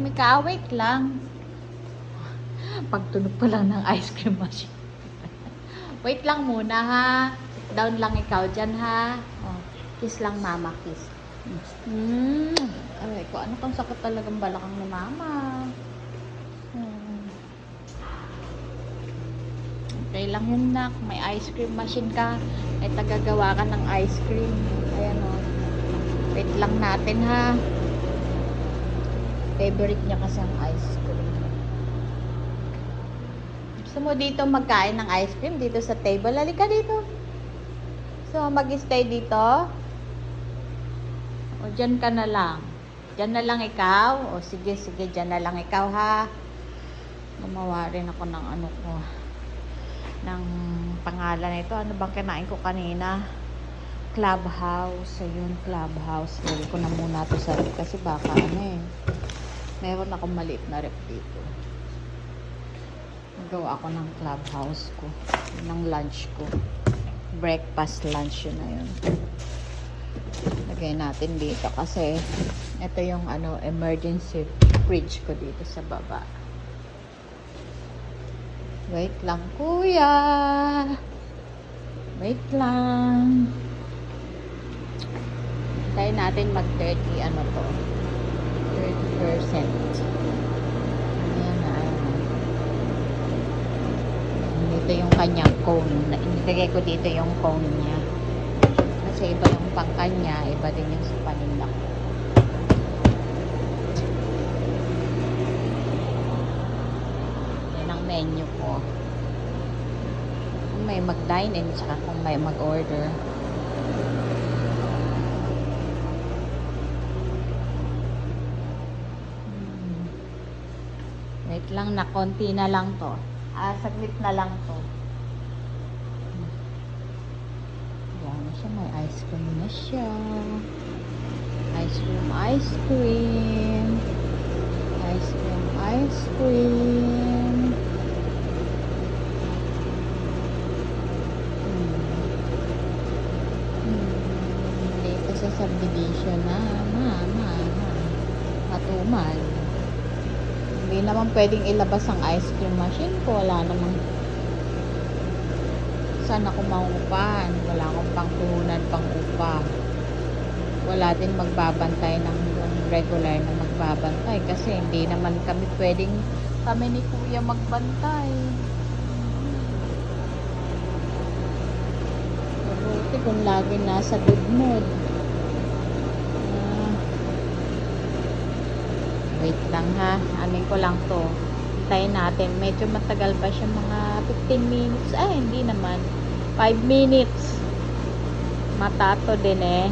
cream ka. Wait lang. Pagtunog pa lang ng ice cream machine. Wait lang muna ha. Sit down lang ikaw dyan ha. Oh, kiss lang mama, kiss. Aray ko, ano kang sakit talagang balakang ni mama. Okay lang yun nak. May ice cream machine ka. May tagagawa ka ng ice cream. Ayan o. Wait lang natin ha. Favorite niya kasi ang ice cream. Gusto mo dito magkain ng ice cream? Dito sa table? Halika dito. So, mag-stay dito? O, dyan ka na lang. Dyan na lang ikaw? O, sige, sige. Dyan na lang ikaw ha. Gumawa rin ako ng ano ko. Ng pangalan nito. Ano bang kinain ko kanina? Clubhouse. Ayun, Clubhouse. Lagi ko na muna ito sa rep kasi baka ano eh. Meron akong maliit na rep dito. Nagawa ako ng Clubhouse ko. Ng lunch ko. Breakfast lunch yun na yun. Lagay natin dito kasi ito yung ano emergency fridge ko dito sa baba. Wait lang, kuya. Wait lang. Tayo natin mag-30, ano to? 30%. Ayan na, dito yung kanyang cone. Inilagay ko dito yung cone niya. Kasi iba yung pangkanya, iba din yung sa panila ko. Menu ko kung may mag-dine in saka kung may mag-order. Wait lang na konti na lang to. Saglit na lang to. Yan na siya, may ice cream na siya. Ice cream, ice cream. Ice cream, ice cream. Dito sa subdivision na matumal. Hindi naman pwedeng ilabas ang ice cream machine ko. Wala namang saan ako mauupahan. Wala akong pangpuhunan, pang-upa. Wala din magbabantay ng regular na magbabantay kasi hindi naman kami pwedeng kami ni kuya magbantay. Mabuti kung lagi nasa good mood. Wait lang ha, anin ko lang to. Tayo natin, medyo matagal pa siya, mga 15 minutes. Ay, hindi naman, 5 minutes. Matato din eh.